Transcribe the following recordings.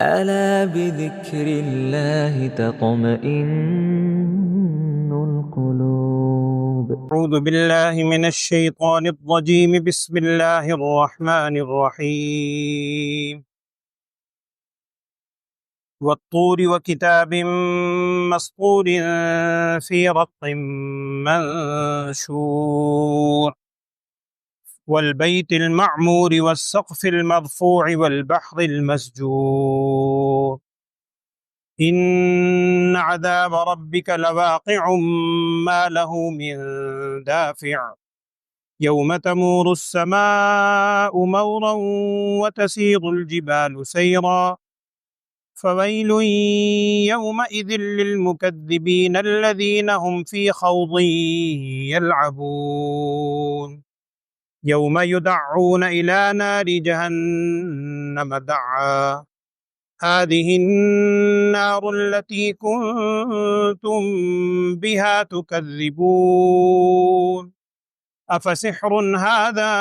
ألا بذكر الله تطمئن القلوب. أعوذ بالله من الشيطان الرجيم. بسم الله الرحمن الرحيم. والطور وكتاب مسطور في رق منشور والبيت المعمور والسقف المرفوع والبحر المسجور إن عذاب ربك لواقع ما له من دافع يوم تمور السماء مورا وتسير الجبال سيرا فويل يومئذ للمكذبين الذين هم في خوض يلعبون يوم يدعون إلى نار جهنم دعا هذه النار التي كنتم بها تكذبون أفسحر هذا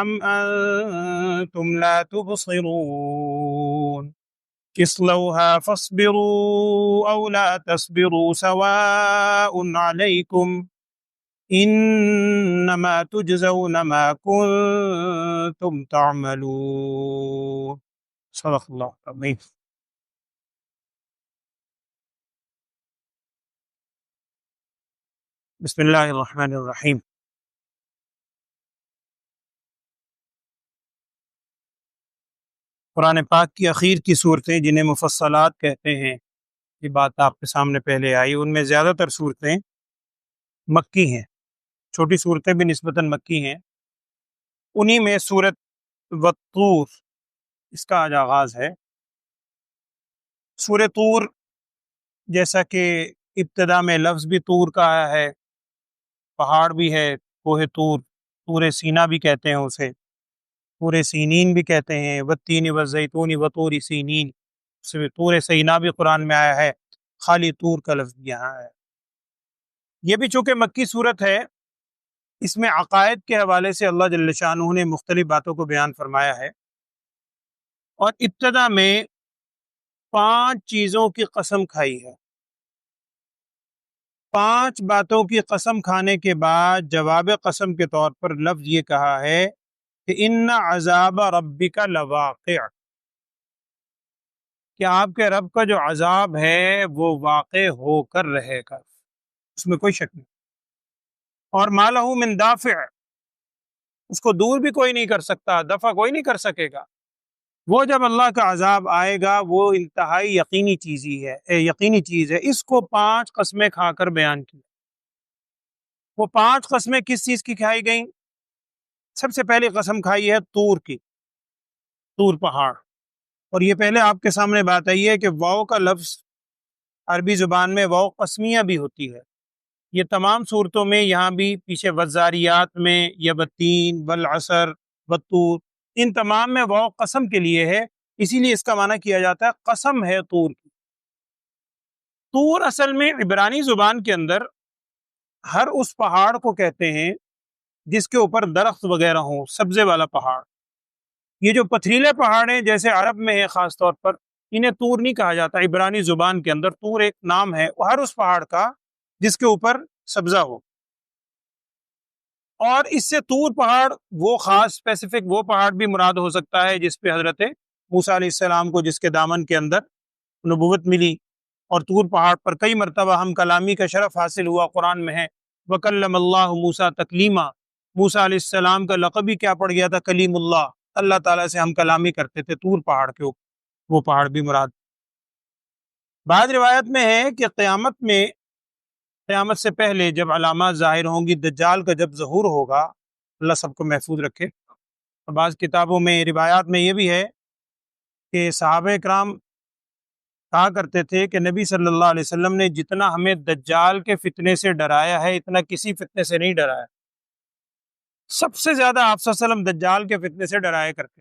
أم أنتم لا تبصرون اصلوها فاصبروا أو لا تصبروا سواء عليكم إنما تجزون ما كنتم تعملون. صدق اللہ العظیم. بسم اللہ الرحمن الرحیم. قرآن پاک کی اخیر کی صورتیں جنہیں مفصلات کہتے ہیں، یہ بات آپ کے سامنے پہلے آئی. ان میں زیادہ تر صورتیں مکی ہیں، چھوٹی صورتیں بھی نسبتاً مکی ہیں. انہی میں صورت والطور اس کا آج آغاز ہے. سورہ طور جیسا کہ ابتدا میں لفظ بھی طور کا آیا ہے، پہاڑ بھی ہے کوہ طور، طور سینا بھی کہتے ہیں اسے، طور سینین بھی کہتے ہیں، والتین والزیتون وطور سینین. طور سینا بھی قرآن میں آیا ہے، خالی طور کا لفظ بھی یہاں ہے. یہ بھی چونکہ مکی صورت ہے، اس میں عقائد کے حوالے سے اللہ جل شانہ نے مختلف باتوں کو بیان فرمایا ہے، اور ابتدا میں 5 چیزوں کی قسم کھائی ہے. 5 باتوں کی قسم کھانے کے بعد جواب قسم کے طور پر لفظ یہ کہا ہے کہ ان عذاب ربک لواقع، کہ آپ کے رب کا جو عذاب ہے وہ واقع ہو کر رہے گا، اس میں کوئی شک نہیں. اور ما لہ من دافع، اس کو دور بھی کوئی نہیں کر سکتا، دفع کوئی نہیں کر سکے گا. وہ جب اللہ کا عذاب آئے گا وہ انتہائی یقینی چیز ہے. اس کو 5 قسمیں کھا کر بیان کی. وہ 5 قسمیں کس چیز کی کھائی گئیں؟ سب سے پہلی قسم کھائی ہے طور کی، طور پہاڑ. اور یہ پہلے آپ کے سامنے بات آئی ہے کہ واو کا لفظ عربی زبان میں واو قسمیہ بھی ہوتی ہے. یہ تمام صورتوں میں، یہاں بھی پیچھے والذاریات میں، یا والتین والعصر والطور، ان تمام میں واو قسم کے لیے ہے، اسی لیے اس کا معنی کیا جاتا ہے قسم ہے طور کی. طور اصل میں عبرانی زبان کے اندر ہر اس پہاڑ کو کہتے ہیں جس کے اوپر درخت وغیرہ ہوں، سبزے والا پہاڑ. یہ جو پتھریلے پہاڑ ہیں جیسے عرب میں ہے خاص طور پر، انہیں طور نہیں کہا جاتا. عبرانی زبان کے اندر طور ایک نام ہے ہر اس پہاڑ کا جس کے اوپر سبزہ ہو. اور اس سے طور پہاڑ وہ خاص اسپیسیفک وہ پہاڑ بھی مراد ہو سکتا ہے جس پہ حضرت موسیٰ علیہ السلام کو، جس کے دامن کے اندر نبوت ملی، اور طور پہاڑ پر کئی مرتبہ ہم کلامی کا شرف حاصل ہوا. قرآن میں ہے وَكَلَّمَ اللَّهُ مُوسَىٰ تَكْلِيمًا، موسیٰ علیہ السلام کا لقب ہی کیا پڑ گیا تھا؟ کلیم اللہ. اللہ تعالیٰ سے ہم کلامی کرتے تھے طور پہاڑ کے اوپر، وہ پہاڑ بھی مراد. بعض روایت میں ہے کہ قیامت سے پہلے جب علامات ظاہر ہوں گی، دجال کا جب ظہور ہوگا، اللہ سب کو محفوظ رکھے. بعض کتابوں میں، روایات میں یہ بھی ہے کہ صحابہ کرام کہا کرتے تھے کہ نبی صلی اللہ علیہ وسلم نے جتنا ہمیں دجال کے فتنے سے ڈرایا ہے اتنا کسی فتنے سے نہیں ڈرایا. سب سے زیادہ آپ صلی اللہ علیہ وسلم دجال کے فتنے سے ڈرایا کرتے.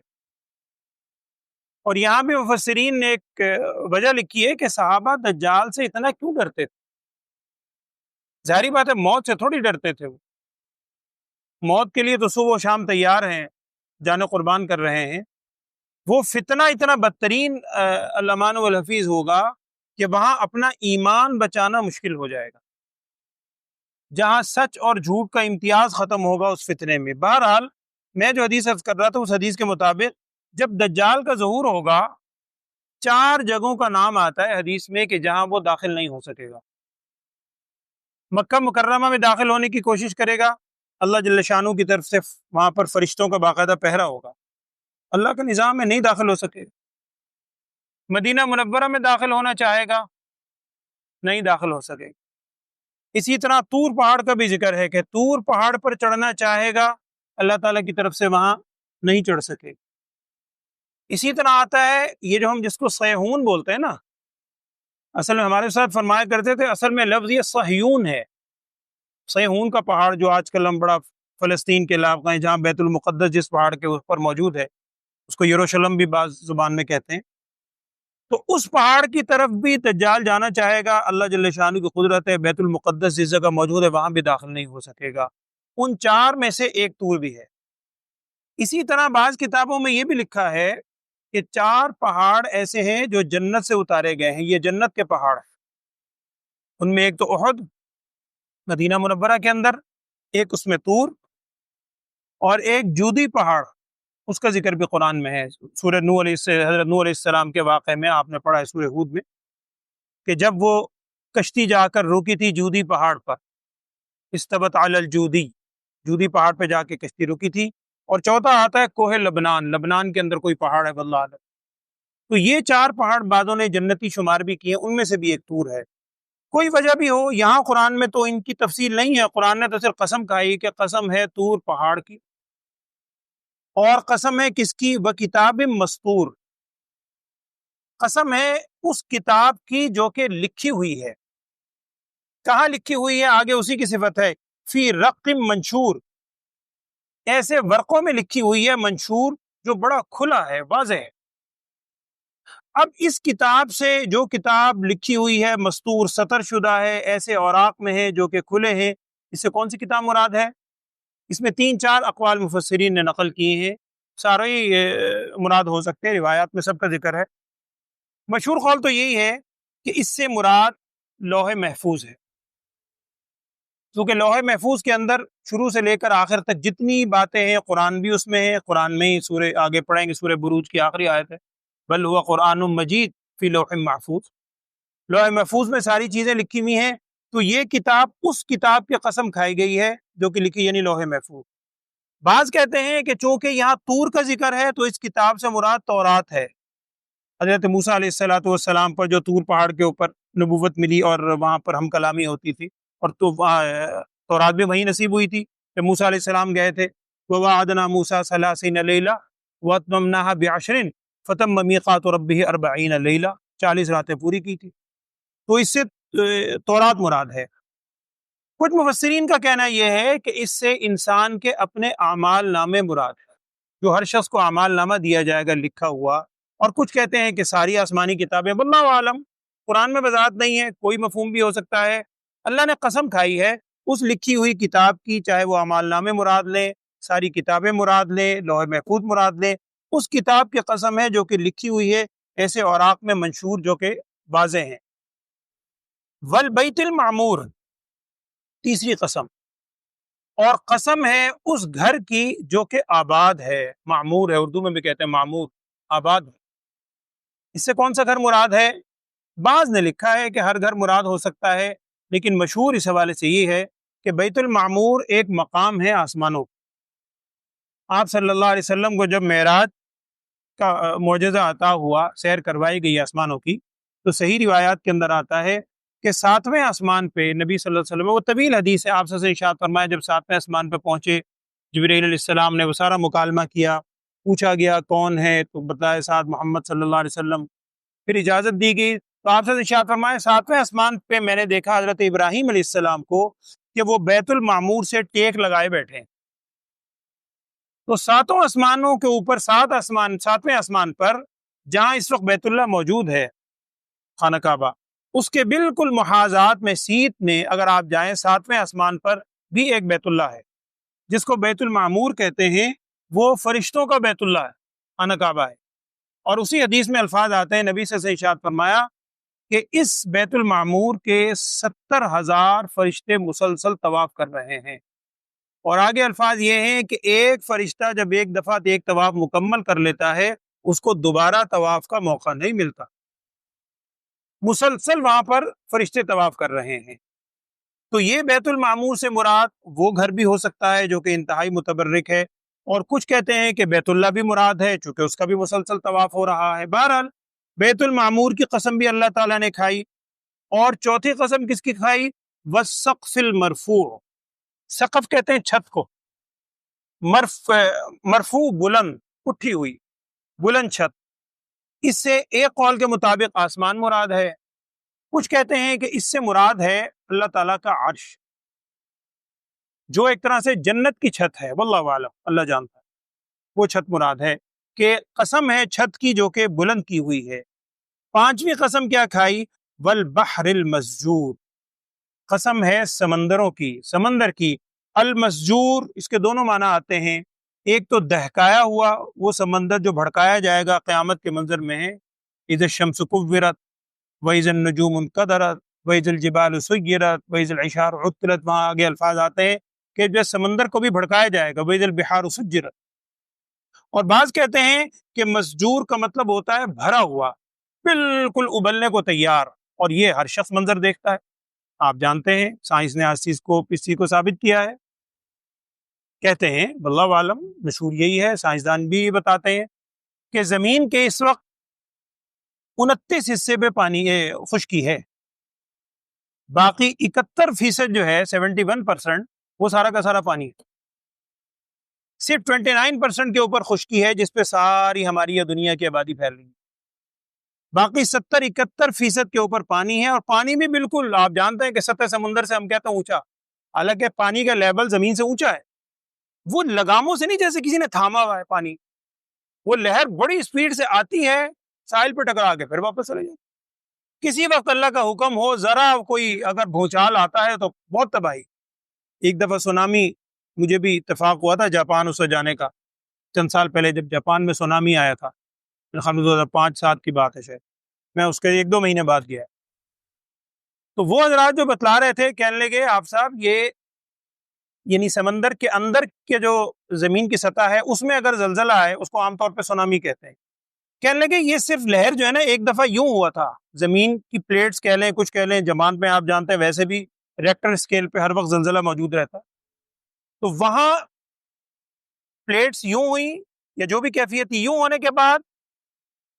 اور یہاں بھی مفسرین نے ایک وجہ لکھی ہے کہ صحابہ دجال سے اتنا کیوں ڈرتے تھے. ظاہری بات ہے موت سے تھوڑی ڈرتے تھے، وہ موت کے لیے تو صبح و شام تیار ہیں، جان قربان کر رہے ہیں. وہ فتنہ اتنا بدترین علمان والحفیظ ہوگا کہ وہاں اپنا ایمان بچانا مشکل ہو جائے گا، جہاں سچ اور جھوٹ کا امتیاز ختم ہوگا اس فتنے میں۔ بہرحال میں جو حدیث عرض کر رہا تھا اس حدیث کے مطابق جب دجال کا ظہور ہوگا 4 جگہوں کا نام آتا ہے حدیث میں کہ جہاں وہ داخل نہیں ہو سکے گا۔ مکہ مکرمہ میں داخل ہونے کی کوشش کرے گا، اللہ جل شانہ کی طرف سے وہاں پر فرشتوں کا باقاعدہ پہرا ہوگا، اللہ کا نظام میں نہیں داخل ہو سکے گا۔ مدینہ منورہ میں داخل ہونا چاہے گا، نہیں داخل ہو سکے گا۔ اسی طرح طور پہاڑ کا بھی ذکر ہے کہ طور پہاڑ پر چڑھنا چاہے گا، اللہ تعالیٰ کی طرف سے وہاں نہیں چڑھ سکے گا۔ اسی طرح آتا ہے یہ جو ہم جس کو صیہون بولتے ہیں نا، اصل میں ہمارے ساتھ فرمایا کرتے تھے اصل میں لفظ یہ صہیون ہے۔ صیہون کا پہاڑ جو آج کل ہم بڑا فلسطین کے علاقہ ہیں جہاں بیت المقدس جس پہاڑ کے اوپر موجود ہے، اس کو یروشلم بھی بعض زبان میں کہتے ہیں، تو اس پہاڑ کی طرف بھی دجال جانا چاہے گا، اللہ جل شانہ کی قدرت ہے، بیت المقدس جس جگہ موجود ہے وہاں بھی داخل نہیں ہو سکے گا۔ ان 4 میں سے ایک طور بھی ہے۔ اسی طرح بعض کتابوں میں یہ بھی لکھا ہے کہ 4 پہاڑ ایسے ہیں جو جنت سے اتارے گئے ہیں، یہ جنت کے پہاڑ ہیں۔ ان میں ایک تو احد مدینہ منورہ کے اندر، ایک اس میں طور، اور ایک جودی پہاڑ، اس کا ذکر بھی قرآن میں ہے۔ سورہ نوح حضرت نوح علیہ السلام کے واقعے میں آپ نے پڑھا ہے سورہ ہود میں کہ جب وہ کشتی جا کر رکی تھی جودی پہاڑ پر، استوت علی الجودی، جودی پہاڑ پہ جا کے کشتی رکی تھی۔ اور چوتھا آتا ہے کوہ لبنان، لبنان کے اندر کوئی پہاڑ ہے واللہ اعلم۔ تو یہ 4 پہاڑ بعضوں نے جنتی شمار بھی کیے، ان میں سے بھی ایک طور ہے۔ کوئی وجہ بھی ہو، یہاں قرآن میں تو ان کی تفصیل نہیں ہے، قرآن نے تو صرف قسم کھائی کہ قسم ہے طور پہاڑ کی، اور قسم ہے کس کی؟ وَکتاب مسطور، قسم ہے اس کتاب کی جو کہ لکھی ہوئی ہے۔ کہاں لکھی ہوئی ہے؟ آگے اسی کی صفت ہے، فی رق منشور، ایسے ورقوں میں لکھی ہوئی ہے، منشور جو بڑا کھلا ہے، واضح ہے۔ اب اس کتاب سے جو کتاب لکھی ہوئی ہے مستور، سطر شدہ ہے، ایسے اوراق میں ہے جو کہ کھلے ہیں، اس سے کون سی کتاب مراد ہے؟ اس میں 3-4 اقوال مفسرین نے نقل کیے ہیں، سارے ہی مراد ہو سکتے ہیں، روایات میں سب کا ذکر ہے۔ مشہور قول تو یہی ہے کہ اس سے مراد لوح محفوظ ہے، کیونکہ لوح محفوظ کے اندر شروع سے لے کر آخر تک جتنی باتیں ہیں قرآن بھی اس میں ہے۔ قرآن میں ہی سورہ آگے پڑھیں گے، سورہ بروج کی آخری آیت ہے، بل ہوا قرآن مجید فی لوح محفوظ، لوح محفوظ میں ساری چیزیں لکھی ہوئی ہیں۔ تو یہ کتاب اس کتاب کی قسم کھائی گئی ہے جو کہ لکھی، یعنی لوح محفوظ۔ بعض کہتے ہیں کہ چونکہ یہاں طور کا ذکر ہے تو اس کتاب سے مراد تورات ہے، حضرت موسیٰ علیہ السلام پر جو طور پہاڑ کے اوپر نبوت ملی اور وہاں پر ہم کلامی ہوتی تھی، اور تو تورات بھی وہی نصیب ہوئی تھی کہ موسیٰ علیہ السلام گئے تھے، وَوَعَدْنَا مُوسَىٰ 30 لَيْلَةً وَأَتْمَمْنَاهَا بِعَشْرٍ فَتَمَّ مِيقَاتُ رَبِّهِ 40 لَيْلَةً، 40 راتیں پوری کی تھی۔ تو اس سے تورات مراد ہے۔ کچھ مفسرین کا کہنا یہ ہے کہ اس سے انسان کے اپنے اعمال نامے مراد ہے، جو ہر شخص کو اعمال نامہ دیا جائے گا لکھا ہوا۔ اور کچھ کہتے ہیں کہ ساری آسمانی کتابیں، واللہ عالم، قرآن میں وضاحت نہیں ہے، کوئی مفہوم بھی ہو سکتا ہے۔ اللہ نے قسم کھائی ہے اس لکھی ہوئی کتاب کی، چاہے وہ اعمال نامے مراد لیں، ساری کتابیں مراد لیں، لوح محفوظ مراد لیں، اس کتاب کی قسم ہے جو کہ لکھی ہوئی ہے ایسے اوراق میں منشور جو کہ واضح ہیں۔ والبیت المعمور، تیسری قسم، اور قسم ہے اس گھر کی جو کہ آباد ہے، معمور ہے، اردو میں بھی کہتے ہیں معمور، آباد ہے۔ اس سے کون سا گھر مراد ہے؟ بعض نے لکھا ہے کہ ہر گھر مراد ہو سکتا ہے، لیکن مشہور اس حوالے سے یہ ہے کہ بیت المعمور ایک مقام ہے آسمانوں کا۔ آپ صلی اللہ علیہ وسلم کو جب معراج کا معجزہ عطا ہوا، سیر کروائی گئی آسمانوں کی، تو صحیح روایات کے اندر آتا ہے کہ 7ویں آسمان پہ نبی صلی اللہ علیہ وسلم، وہ طویل حدیث ہے، آپ سے ارشاد فرمایا جب 7ویں آسمان پہ پہنچے، جبرائیل علیہ السلام نے وہ سارا مکالمہ کیا، پوچھا گیا کون ہے تو بتایا ساتھ محمد صلی اللہ علیہ وسلم، پھر اجازت دی گئی تو آپ سے ارشاد فرمایا 7ویں آسمان پہ میں نے دیکھا حضرت ابراہیم علیہ السلام کو کہ وہ بیت المعمور سے ٹیک لگائے بیٹھے ہیں۔ تو 7 آسمانوں کے اوپر 7ویں آسمان پر جہاں اس وقت بیت اللہ موجود ہے، خانہ کعبہ، اس کے بالکل محاذات میں سیت میں اگر آپ جائیں 7ویں آسمان پر بھی ایک بیت اللہ ہے جس کو بیت المعمور کہتے ہیں، وہ فرشتوں کا بیت اللہ ہے، خانہ کعبہ ہے۔ اور اسی حدیث میں الفاظ آتے ہیں، نبی سے ارشاد فرمایا کہ اس بیت المعمور کے 70,000 فرشتے مسلسل طواف کر رہے ہیں، اور آگے الفاظ یہ ہیں کہ ایک فرشتہ جب ایک دفعہ ایک طواف مکمل کر لیتا ہے اس کو دوبارہ طواف کا موقع نہیں ملتا، مسلسل وہاں پر فرشتے طواف کر رہے ہیں۔ تو یہ بیت المعمور سے مراد وہ گھر بھی ہو سکتا ہے جو کہ انتہائی متبرک ہے، اور کچھ کہتے ہیں کہ بیت اللہ بھی مراد ہے چونکہ اس کا بھی مسلسل طواف ہو رہا ہے۔ بہرحال بیت المعمور کی قسم بھی اللہ تعالیٰ نے کھائی، اور چوتھی قسم کس کی کھائی؟ والسقف المرفوع، سقف کہتے ہیں چھت کو، مرفوع بلند، اٹھی ہوئی بلند چھت، اس سے ایک قول کے مطابق آسمان مراد ہے، کچھ کہتے ہیں کہ اس سے مراد ہے اللہ تعالیٰ کا عرش، جو ایک طرح سے جنت کی چھت ہے، واللہ اعلم، اللہ جانتا ہے، وہ چھت مراد ہے کہ قسم ہے چھت کی جو کہ بلند کی ہوئی ہے۔ پانچویں قسم کیا کھائی؟ والبحر المسجور، قسم ہے سمندروں کی، سمندر کی۔ المسجور اس کے دونوں معنی آتے ہیں، ایک تو دہکایا ہوا وہ سمندر جو بھڑکایا جائے گا قیامت کے منظر میں ہے، اذا الشمس کورت واذا النجوم انکدرت واذا الجبال سیرت واذا العشار عطلت، وہاں آگے الفاظ آتے ہیں کہ جو سمندر کو بھی بھڑکایا جائے گا، واذا البحار سجرت۔ اور بعض کہتے ہیں کہ مسجور کا مطلب ہوتا ہے بھرا ہوا، بالکل ابلنے کو تیار، اور یہ ہر شخص منظر دیکھتا ہے، آپ جانتے ہیں سائنس نے اس چیز کو ثابت کیا ہے، کہتے ہیں واللہ عالم، مشہور یہی ہے، سائنسدان بھی بتاتے ہیں کہ زمین کے اس وقت 29 حصے پہ پانی خشکی ہے، باقی 71% جو ہے 71% وہ سارا کا سارا پانی ہے، صرف 29% کے اوپر خشکی ہے جس پہ ساری ہماری دنیا کی آبادی پھیل رہی ہے، باقی 70-71% کے اوپر پانی ہے، اور پانی بھی بالکل آپ جانتے ہیں کہ سطح سمندر سے ہم کہتے ہیں اونچا، حالانکہ پانی کا لیول زمین سے اونچا ہے، وہ لگاموں سے نہیں جیسے کسی نے تھاما ہوا ہے پانی، وہ لہر بڑی اسپیڈ سے آتی ہے ساحل پہ ٹکرا کے پھر واپس چلے جاتی، کسی وقت اللہ کا حکم ہو ذرا کوئی اگر بھونچال آتا ہے تو بہت تباہی۔ ایک دفعہ سونامی، مجھے بھی اتفاق ہوا تھا جاپان اس سے جانے کا، چند سال پہلے جب جاپان میں سونامی آیا تھا، 2005-7 کی بات ہے شاید، میں اس کے 1-2 مہینے بعد گیا، تو وہ حضرات جو بتلا رہے تھے کہنے لگے آپ صاحب یہ یعنی سمندر کے اندر کے جو زمین کی سطح ہے اس میں اگر زلزلہ آئے اس کو عام طور پہ سونامی کہتے ہیں، کہنے لگے یہ صرف لہر جو ہے نا ایک دفعہ یوں ہوا تھا، زمین کی پلیٹس کہہ لیں کچھ کہہ لیں، جاپان میں آپ جانتے ہیں ویسے بھی ریکٹر اسکیل پہ ہر وقت زلزلہ موجود رہتا، تو وہاں پلیٹس یوں ہوئی یا جو بھی کیفیت تھی، یوں ہونے کے بعد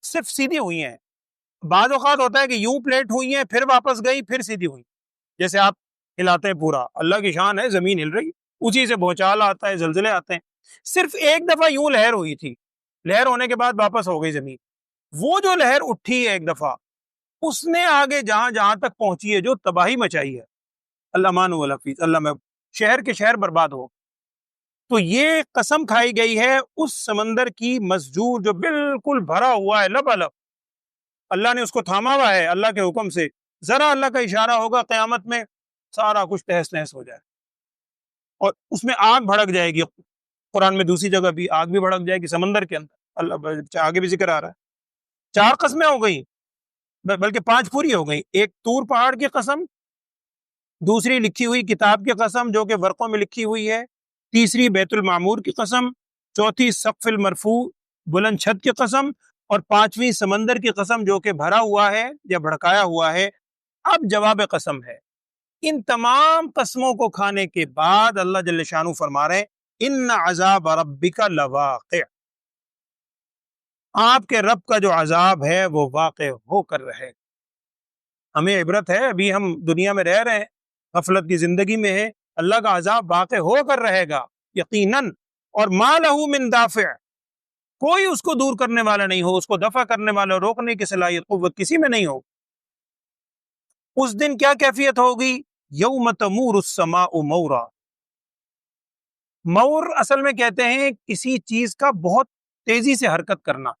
صرف سیدھی ہوئی ہیں، بعض اوقات ہوتا ہے کہ یوں پلیٹ ہوئی ہیں پھر واپس گئی پھر سیدھی ہوئی، جیسے آپ ہلاتے ہیں پورا، اللہ کی شان ہے زمین ہل رہی، اسی سے بھونچال آتا ہے، زلزلے آتے ہیں، صرف ایک دفعہ یوں لہر ہوئی تھی، لہر ہونے کے بعد واپس ہو گئی زمین، وہ جو لہر اٹھی ہے ایک دفعہ اس نے آگے جہاں تک پہنچی ہے جو تباہی مچائی ہے، اللہ مان والحفیظ، اللہ میں شہر کے شہر برباد ہو، تو یہ قسم کھائی گئی ہے اس سمندر کی مسجور جو بالکل بھرا ہوا ہے لبالب، اللہ نے اس کو تھاما ہوا ہے اللہ کے حکم سے، ذرا اللہ کا اشارہ ہوگا قیامت میں سارا کچھ تہس نہس ہو جائے، اور اس میں آگ بھڑک جائے گی، قرآن میں دوسری جگہ بھی آگ بھی بھڑک جائے گی سمندر کے اندر، اللہ آگے بھی ذکر آ رہا ہے، 4 قسمیں ہو گئی بلکہ 5 پوری ہو گئی، ایک طور پہاڑ کی قسم، دوسری لکھی ہوئی کتاب کی قسم جو کہ ورقوں میں لکھی ہوئی ہے، تیسری بیت المعمور کی قسم، چوتھی سقف المرفوع بلند چھت کی قسم، اور 5ویں سمندر کی قسم جو کہ بھرا ہوا ہے یا بھڑکایا ہوا ہے۔ اب جواب قسم ہے، ان تمام قسموں کو کھانے کے بعد اللہ جل شانہ فرما رہے ہیں ان عذاب ربک لواقع، آپ کے رب کا جو عذاب ہے وہ واقع ہو کر رہے، ہمیں عبرت ہے، ابھی ہم دنیا میں رہ رہے ہیں، غفلت کی زندگی میں ہے، اللہ کا عذاب واقع ہو کر رہے گا یقیناً، اور ما لہ من دافع، کوئی اس کو دور کرنے والا نہیں ہو، اس کو دفع کرنے والا، روکنے کی صلاحیت قوت کسی میں نہیں ہو۔ اس دن کیا کیفیت ہوگی؟ یوم تمور السماء مورا، مور اصل میں کہتے ہیں کسی چیز کا بہت تیزی سے حرکت کرنا،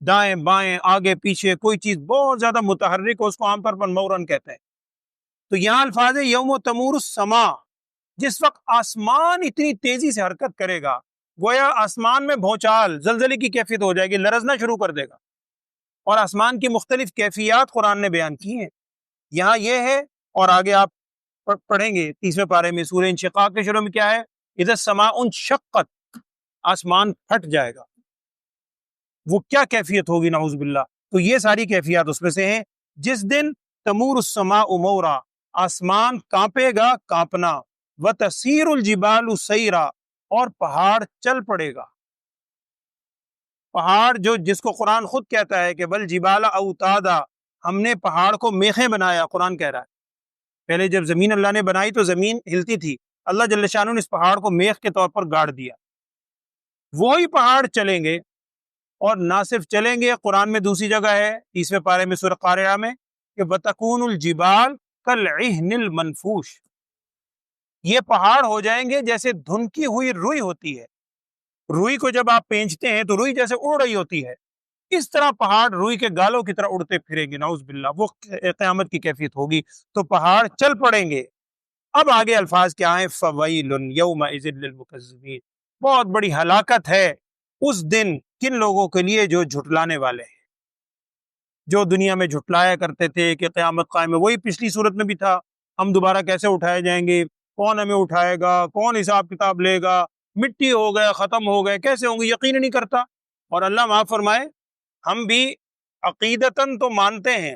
دائیں بائیں آگے پیچھے، کوئی چیز بہت زیادہ متحرک ہو اس کو عام طور پر مورن کہتے ہیں، تو یہاں الفاظ ہے یوم تمور السماء، جس وقت آسمان اتنی تیزی سے حرکت کرے گا، گویا آسمان میں بھونچال زلزلے کی کیفیت ہو جائے گی، لرزنا شروع کر دے گا، اور آسمان کی مختلف کیفیات قرآن نے بیان کی ہیں. یہاں یہ ہے، اور آگے آپ پڑھیں گے 30ویں پارے میں سورہ انشقاق کے شروع میں کیا ہے؟ اذا السماء انشقت، آسمان پھٹ جائے گا. وہ کیا کیفیت ہوگی نعوذ باللہ. تو یہ ساری کیفیات اس میں سے ہیں. جس دن تمور السماء مورا، آسمان کانپے گا کانپنا، وتسیر الجبال سیرا، اور پہاڑ چل پڑے گا. پہاڑ جس کو قرآن خود کہتا ہے کہ بل جبال اوتادا، ہم نے پہاڑ کو میخیں بنایا. قرآن کہہ رہا ہے پہلے جب زمین اللہ نے بنائی تو زمین ہلتی تھی، اللہ جل شانہ نے اس پہاڑ کو میخ کے طور پر گاڑ دیا. وہی پہاڑ چلیں گے، اور نہ صرف چلیں گے، قرآن میں دوسری جگہ ہے 30ویں پارے میں سورہ قارعہ میں کہ وَتَكُونُ الْجِبَالُ كَالْعِهْنِ الْمَنْفُوشِ، یہ پہاڑ ہو جائیں گے جیسے دھنکی ہوئی روئی ہوتی ہے. روئی کو جب آپ پینچتے ہیں تو روئی جیسے اڑ رہی ہوتی ہے، اس طرح پہاڑ روئی کے گالوں کی طرح اڑتے پھریں گے. نعوذ باللہ، وہ قیامت کی کیفیت ہوگی. تو پہاڑ چل پڑیں گے. اب آگے الفاظ کیا ہیں؟ فَوَيْلٌ يَوْمَئِذٍ لِّلْمُكَذِّبِينَ، بہت بڑی ہلاکت ہے اس دن کن لوگوں کے لیے جو جھٹلانے والے ہیں، جو دنیا میں جھٹلایا کرتے تھے کہ قیامت قائم ہے. وہی پچھلی صورت میں بھی تھا، ہم دوبارہ کیسے اٹھائے جائیں گے، کون ہمیں اٹھائے گا، کون حساب کتاب لے گا، مٹی ہو گئے، ختم ہو گئے، کیسے ہوں گے، یقین نہیں کرتا. اور اللہ معاف فرمائے، ہم بھی عقیدتاً تو مانتے ہیں،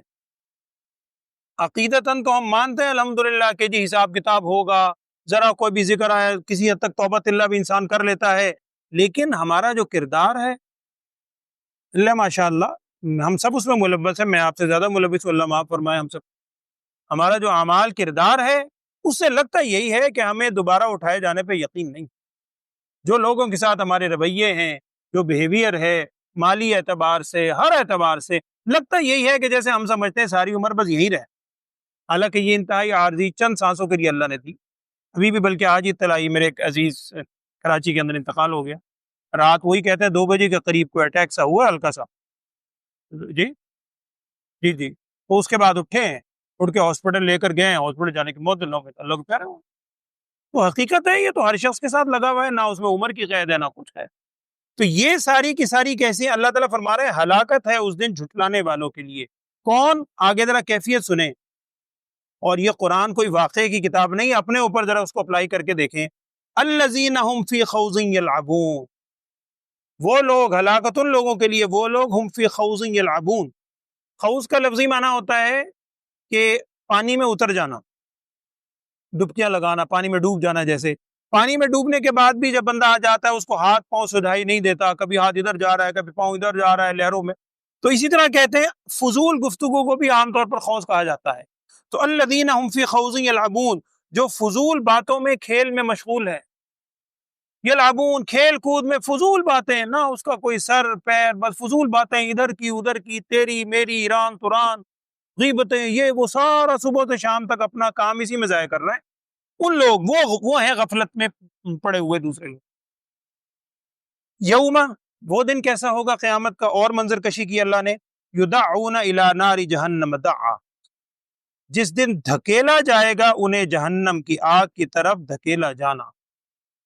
عقیدتاً تو ہم مانتے ہیں الحمدللہ کہ جی حساب کتاب ہوگا، ذرا کوئی بھی ذکر آئے، کسی حد تک توبہ اللہ بھی انسان کر لیتا ہے. لیکن ہمارا جو کردار ہے، اللہ ماشاء اللہ ہم سب اس میں ملوث ہیں. میں آپ سے زیادہ ملوث ہوں، اللہ معاف فرمائے ہم سب. ہمارا جو اعمال کردار ہے اس سے لگتا یہی ہے کہ ہمیں دوبارہ اٹھائے جانے پہ یقین نہیں. جو لوگوں کے ساتھ ہمارے رویے ہیں، جو بیہیویئر ہے، مالی اعتبار سے، ہر اعتبار سے لگتا یہی ہے کہ جیسے ہم سمجھتے ہیں ساری عمر بس یہی رہے. حالانکہ یہ انتہائی عارضی چند سانسوں کے لیے اللہ نے دی. ابھی بھی بلکہ آج ہی اطلاع آئی، میرے ایک عزیز کراچی کے اندر انتقال ہو گیا. رات وہی کہتے ہیں 2 بجے کے قریب کوئی اٹیک سا ہوا ہلکا سا. جی جی جی تو اس کے بعد اٹھے ہیں، اٹھ کے ہاسپٹل لے کر گئے ہیں، ہاسپٹل جانے کے موت اللہ کے پیارے ہوں. تو حقیقت ہے، یہ تو ہر شخص کے ساتھ لگا ہوا ہے، نہ اس میں عمر کی قید ہے نہ کچھ ہے. تو یہ ساری کی ساری کیسی اللہ تعالیٰ فرما رہے ہیں ہلاکت ہے اس دن جھٹلانے والوں کے لیے. کون؟ آگے ذرا کیفیت سنیں. اور یہ قرآن کوئی واقعے کی کتاب نہیں، اپنے اوپر ذرا اس کو اپلائی کر کے دیکھیں. الذین هم فی خوض یلعبون، وہ لوگ، ہلاکت ان لوگوں کے لیے وہ لوگ ہم فی خوض یلعبون. خوض کا لفظی معنی ہوتا ہے کہ پانی میں اتر جانا، ڈبکیاں لگانا، پانی میں ڈوب جانا. جیسے پانی میں ڈوبنے کے بعد بھی جب بندہ آ جاتا ہے اس کو ہاتھ پاؤں سدھائی نہیں دیتا، کبھی ہاتھ ادھر جا رہا ہے، کبھی پاؤں ادھر جا رہا ہے لہروں میں. تو اسی طرح کہتے ہیں فضول گفتگو کو بھی عام طور پر خوض کہا جاتا ہے. تو الذین هم فی خوض یلعبون، جو فضول باتوں میں، کھیل میں مشغول ہے. یلعبون، کھیل کود میں فضول باتیں، نہ اس کا کوئی سر پیر، بس فضول باتیں ادھر کی ادھر کی، تیری میری، ایران توران، غیبتیں، یہ وہ، سارا صبح سے شام تک اپنا کام اسی میں ضائع کر رہے ہیں. ان لوگ وہ ہیں غفلت میں پڑے ہوئے دوسرے لوگ. یوم، وہ دن کیسا ہوگا قیامت کا، اور منظر کشی کی اللہ نے. یدعون الی نار جہنم دعا، جس دن دھکیلا جائے گا انہیں جہنم کی آگ کی طرف دھکیلا جانا.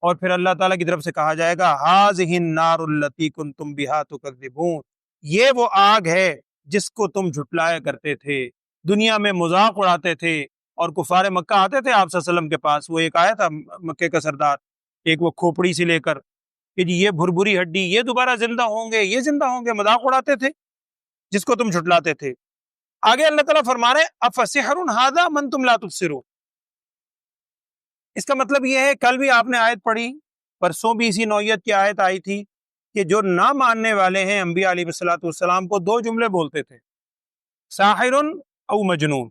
اور پھر اللہ تعالیٰ کی طرف سے کہا جائے گا ھذہ النار التی کنتم بہا تکذبون، یہ وہ آگ ہے جس کو تم جھٹلایا کرتے تھے، دنیا میں مذاق اڑاتے تھے. اور کفار مکہ آتے تھے آپ صلی اللہ علیہ وسلم کے پاس، وہ ایک آیا تھا مکے کا سردار، ایک وہ کھوپڑی سے لے کر کہ جی یہ بھربری ہڈی، یہ دوبارہ زندہ ہوں گے، یہ زندہ ہوں گے، مذاق اڑاتے تھے جس کو تم جھٹلاتے تھے. آگے اللہ تعالیٰ فرما رہے افسحر ھذا من تم لا تبصرون. اس کا مطلب یہ ہے، کل بھی آپ نے آیت پڑھی، پرسوں بھی اسی نوعیت کی آیت آئی تھی کہ جو نہ ماننے والے ہیں انبیاء علیہ الصلوۃ والسلام کو 2 جملے بولتے تھے، ساحر او مجنون.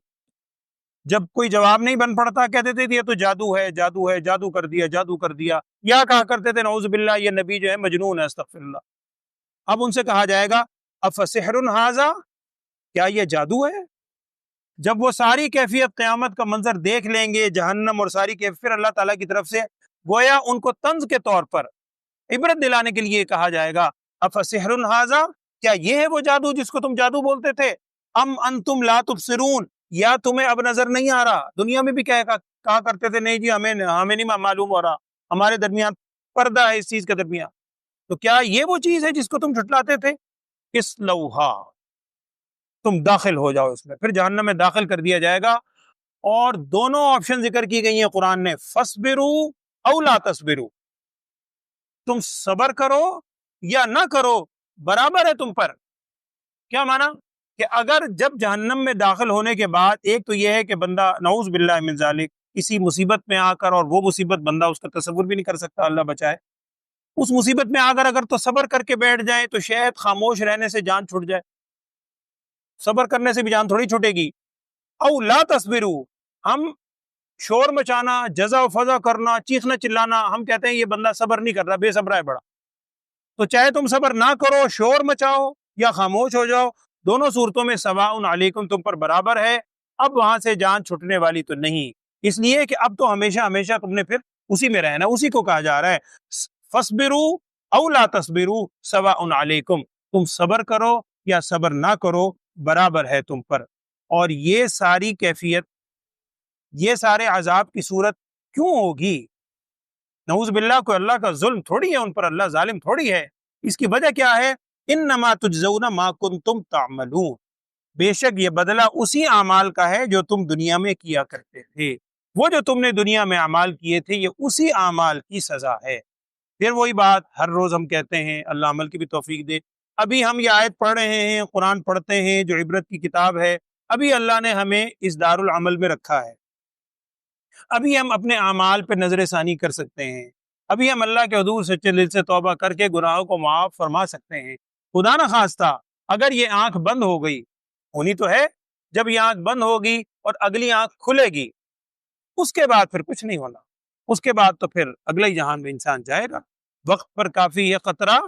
جب کوئی جواب نہیں بن پڑتا کہتے تھے یہ تو جادو ہے، جادو ہے، جادو کر دیا، جادو کر دیا. یا کہا کرتے تھے نعوذ باللہ یہ نبی جو ہے مجنون ہے، استغفر اللہ. اب ان سے کہا جائے گا افسحر ھذا، کیا یہ جادو ہے؟ جب وہ ساری کیفیت قیامت کا منظر دیکھ لیں گے، جہنم اور ساری کیفیت، پھر اللہ تعالیٰ کی طرف سے گویا ان کو طنز کے طور پر عبرت دلانے کے لیے کہا جائے گا افسحر ھذا، کیا یہ ہے وہ جادو جس کو تم جادو بولتے تھے؟ ام انتم لا تبصرون، یا تمہیں اب نظر نہیں آ رہا؟ دنیا میں بھی کہا کرتے تھے نہیں جی ہمیں نہیں معلوم ہو رہا، ہمارے درمیان پردہ ہے اس چیز کے درمیان. تو کیا یہ وہ چیز ہے جس کو تم جھٹلاتے تھے؟ اصلوہا، تم داخل ہو جاؤ اس میں، پھر جہنم میں داخل کر دیا جائے گا۔ اور دونوں آپشن ذکر کی گئی ہیں قرآن نے، فَاصْبِرُوا أَوْ لَا تَصْبِرُوا، تم صبر کرو یا نہ کرو برابر ہے تم پر۔ کیا مانا کہ اگر جب جہنم میں داخل ہونے کے بعد، ایک تو یہ ہے کہ بندہ نعوذ باللہ من ذالک کسی مصیبت میں آ کر، اور وہ مصیبت بندہ اس کا تصور بھی نہیں کر سکتا، اللہ بچائے، اس مصیبت میں آ کر اگر تو صبر کر کے بیٹھ جائیں تو شاید خاموش رہنے سے جان چھوٹ جائے، صبر کرنے سے بھی جان تھوڑی چھوٹے گی۔ او لا تصبروا، ہم شور مچانا، جزا و فضا کرنا، چیخنا چلانا، ہم کہتے ہیں یہ بندہ صبر نہیں کر رہا، بے صبرا ہے بڑا۔ تو چاہے تم صبر نہ کرو، شور مچاؤ یا خاموش ہو جاؤ، دونوں صورتوں میں سواء علیکم، تم پر برابر ہے۔ اب وہاں سے جان چھٹنے والی تو نہیں، اس لیے کہ اب تو ہمیشہ ہمیشہ تم نے پھر اسی میں رہنا، اسی کو کہا جا رہا ہے فَاصْبِرُوا أَوْ لَا تَصْبِرُوا سَوَاءٌ عَلَيْكُمْ، تم صبر کرو یا صبر نہ کرو برابر ہے تم پر۔ اور یہ ساری کیفیت، یہ سارے عذاب کی صورت کیوں ہوگی؟ نعوذ باللہ، کوئی اللہ کا ظلم تھوڑی ہے ان پر، اللہ ظالم تھوڑی ہے۔ اس کی وجہ کیا ہے؟ انما تجزون ما کنتم تعملون، بے شک یہ بدلہ اسی اعمال کا ہے جو تم دنیا میں کیا کرتے تھے، وہ جو تم نے دنیا میں اعمال کیے تھے یہ اسی اعمال کی سزا ہے۔ پھر وہی بات ہر روز ہم کہتے ہیں، اللہ عمل کی بھی توفیق دے۔ ابھی ہم یہ آیت پڑھ رہے ہیں، قرآن پڑھتے ہیں جو عبرت کی کتاب ہے، ابھی اللہ نے ہمیں اس دار العمل میں رکھا ہے، ابھی ہم اپنے اعمال پہ نظر ثانی کر سکتے ہیں، ابھی ہم اللہ کے حضور سچے دل سے توبہ کر کے گناہوں کو معاف فرما سکتے ہیں۔ خدا نہ خواستہ اگر یہ آنکھ بند ہو گئی، ہونی تو ہے، جب یہ آنکھ بند ہوگی اور اگلی آنکھ کھلے گی، اس کے بعد پھر کچھ نہیں ہونا، اس کے بعد تو پھر اگلے جہان میں انسان جائے گا۔ وقت پر کافی ہے قطرہ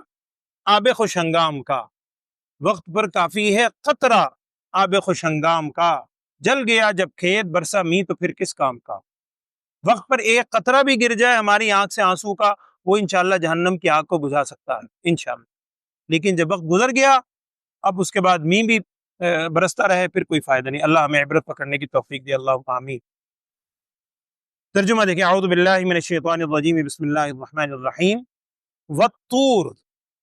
آب خوش ہنگام کا، وقت پر کافی ہے قطرہ آب خوش ہنگام کا، جل گیا جب کھیت برسا می تو پھر کس کام کا۔ وقت پر ایک قطرہ بھی گر جائے ہماری آنکھ سے آنسو کا، وہ انشاءاللہ جہنم کی آگ کو بجھا سکتا ہے انشاءاللہ، لیکن جب وقت گزر گیا اب اس کے بعد می بھی برستا رہے پھر کوئی فائدہ نہیں۔ اللہ ہمیں عبرت پکڑنے کی توفیق دے، اللہ آمین۔ ترجمہ دیکھیں، اعوذ باللہ من الشیطان الرجیم، بسم اللہ الرحمن الرحیم۔ والطور،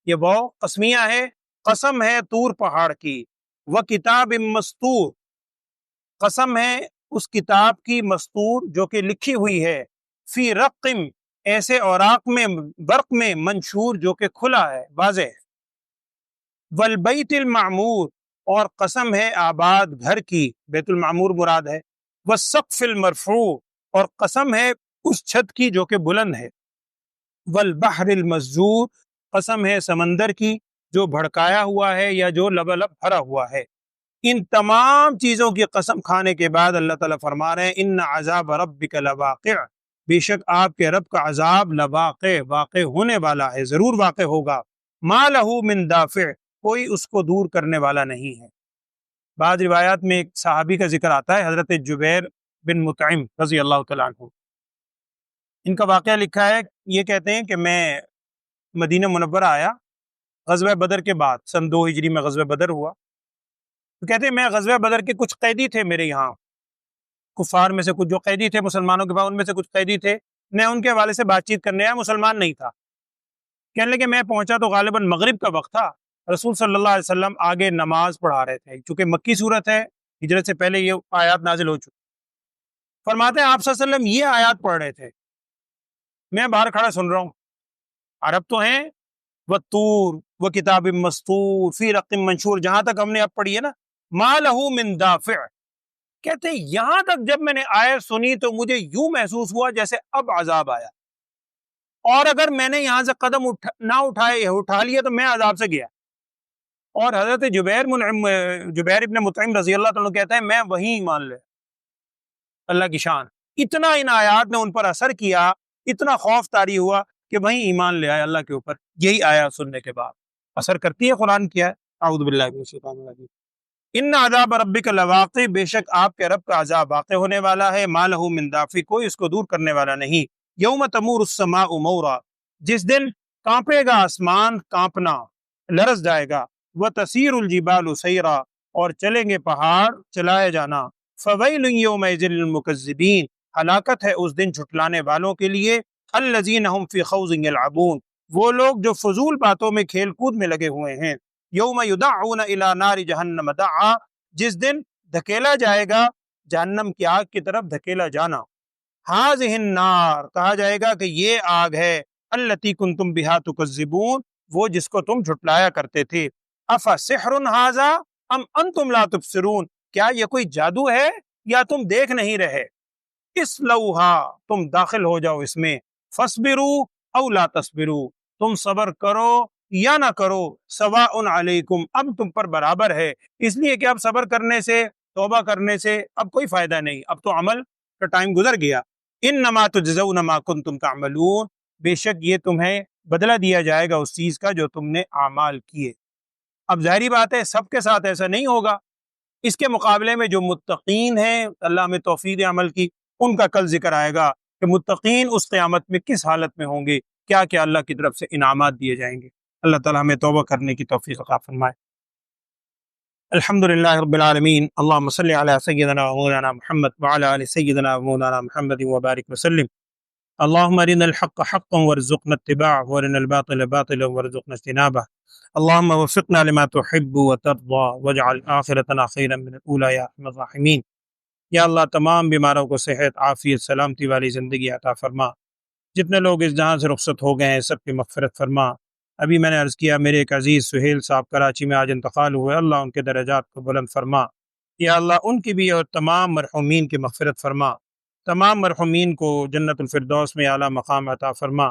یہ وہ قسمیہ ہے، قسم ہے طور پہاڑ کی، وکتاب مستور، قسم ہے اس کتاب کی مستور جو کہ لکھی ہوئی ہے، فی رقم، ایسے اوراق میں، برق میں، منشور جو کہ کھلا ہے، واضح ہے، والبیت المعمور، اور قسم ہے آباد گھر کی، بیت المعمور مراد ہے، والسقف المرفوع، اور قسم ہے اس چھت کی جو کہ بلند ہے، والبحر المسجور، قسم ہے سمندر کی جو بھڑکایا ہوا ہے یا جو لبالب بھرا ہوا ہے۔ ان تمام چیزوں کی قسم کھانے کے بعد اللہ تعالیٰ فرما رہے ہیں ان عذاب ربک لواقع، بے شک آپ کے رب کا عذاب لواقع، واقع ہونے والا ہے، ضرور واقع ہوگا۔ ما لہ من دافع، کوئی اس کو دور کرنے والا نہیں ہے۔ بعض روایات میں ایک صحابی کا ذکر آتا ہے، حضرت جبیر بن مطعم رضی اللہ تعالیٰ عنہ، ان کا واقعہ لکھا ہے، یہ کہتے ہیں کہ میں مدینہ منورہ آیا غزوہ بدر کے بعد، سن 2 ہجری میں غزوہ بدر ہوا، تو کہتے ہیں میں غزوہ بدر کے کچھ قیدی تھے میرے یہاں، کفار میں سے کچھ جو قیدی تھے مسلمانوں کے بعد، ان میں سے کچھ قیدی تھے، میں ان کے حوالے سے بات چیت کرنے آیا، مسلمان نہیں تھا۔ کہنے لگے میں پہنچا تو غالباً مغرب کا وقت تھا، رسول صلی اللہ علیہ وسلم آگے نماز پڑھا رہے تھے، چونکہ مکی صورت ہے، ہجرت سے پہلے یہ آیات نازل ہو چکی۔ فرماتے ہیں آپ صلی اللہ علیہ وسلم یہ آیات پڑھ رہے تھے، میں باہر کھڑا سن رہا ہوں، عرب تو ہیں، والطور وکتاب مستور فی رقم منشور، جہاں تک ہم نے اب پڑھی ہے نا، ما لہ من دافع، کہتے ہیں یہاں تک جب میں نے آیت سنی تو مجھے یوں محسوس ہوا جیسے اب عذاب آیا، اور اگر میں نے یہاں سے قدم نہ اٹھا لیا تو میں عذاب سے گیا۔ اور حضرت جبیر ابن مطعم رضی اللہ تعالیٰ کہتا ہے میں وہیں ایمان لے، اللہ کی شان، اتنا ان آیات نے ان پر اثر کیا، اتنا خوف طاری ہوا کہ وہیں ایمان لے آئے اللہ کے اوپر، یہی آیات سننے کے بعد۔ اثر کرتی ہے قرآن کیا ہے، اعوذ باللہ من الشیطان الرجیم۔ ان عذاب ربک لواقع، بے شک آپ کے رب کا عذاب واقع ہونے والا ہے، ما لہ من دافع، کوئی اس کو دور کرنے والا نہیں۔ یوم تمور السماء مورا، جس دن کانپے گا آسمان کانپنا، لرز جائے گا، وتسیر الجبال سیرا، اور چلیں گے پہاڑ چلائے جانا، فویل یومئذ للمکذبین، ہلاکت ہے اس دن جھٹلانے والوں کے لیے، الذین هم فی خوض یلعبون، وہ لوگ جو فضول باتوں میں کھیل کود میں لگے ہوئے ہیں، یوم یدعون الی نار جہنم دعا، جس دن دھکیلا جائے گا جہنم کی آگ کی طرف دھکیلا جانا. ہاذہ النار، کہا جائے گا کہ یہ آگ ہے، التی کنتم بہا تکذبون، وہ جس کو تم جھٹلایا کرتے تھے. افسحر ھذا ام انتم لا تبصرون، کیا یہ کوئی جادو ہے یا تم دیکھ نہیں رہے؟ اصلوھا، تم داخل ہو جاؤ اس میں. فاصبروا او لا تصبروا، تم صبر کرو یا نہ کرو. سواء علیکم، اب تم پر برابر ہے، اس لیے کہ اب صبر کرنے سے، توبہ کرنے سے اب کوئی فائدہ نہیں، اب تو عمل کا ٹائم گزر گیا. انما تجزون ما کنتم تعملون، بے شک یہ تمہیں بدلہ دیا جائے گا اس چیز کا جو تم نے اعمال کیے. اب ظاہری بات ہے سب کے ساتھ ایسا نہیں ہوگا. اس کے مقابلے میں جو متقین ہیں، اللہ میں توفیق عمل کی، ان کا کل ذکر آئے گا کہ متقین اس قیامت میں کس حالت میں ہوں گے، کیا کیا اللہ کی طرف سے انعامات دیے جائیں گے. اللہ تعالیٰ ہمیں توبہ کرنے کی توفیق عطا فرمائے. الحمدللہ رب العالمین، اللہم صلی علی سیدنا و مولانا محمد وعلی آل سیدنا و مولانا محمد وبارک وسلم. اللہم ارنا الحق حقا وارزقنا اتباعه وارنا الباطل باطلا وارزقنا اجتنابه. اللہم وفقنا لما تحب وترضى واجعل آخرتنا خیرا من الاولی یا ارحم الراحمین. یا اللہ تمام بیماروں کو صحت، عافیت، سلامتی والی زندگی عطا فرما. جتنے لوگ اس جہاں سے رخصت ہو گئے ہیں سب کی مغفرت فرما. ابھی میں نے عرض کیا میرے ایک عزیز سہیل صاحب کراچی میں آج انتقال ہوئے، اللہ ان کے درجات کو بلند فرما. یا اللہ ان کی بھی اور تمام مرحومین کی مغفرت فرما. تمام مرحومین کو جنت الفردوس میں اعلیٰ مقام عطا فرما.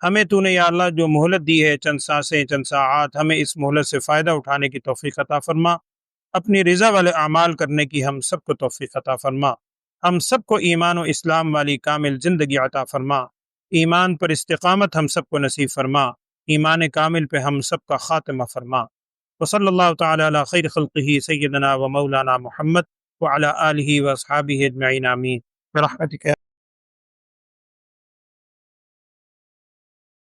ہمیں تو نے یا اللہ جو مہلت دی ہے، چند سانسیں، چند ساعات، ہمیں اس مہلت سے فائدہ اٹھانے کی توفیق عطا فرما. اپنی رضا والے اعمال کرنے کی ہم سب کو توفیق عطا فرما. ہم سب کو ایمان و اسلام والی کامل زندگی عطا فرما. ایمان پر استقامت ہم سب کو نصیب فرما. ایمان کامل پہ ہم سب کا خاتمہ فرما. وصلی اللہ تعالی علی خیر خلقہ سیدنا و مولانا محمد وعلی آلہ و اصحابہ اجمعین آمین برحمتک.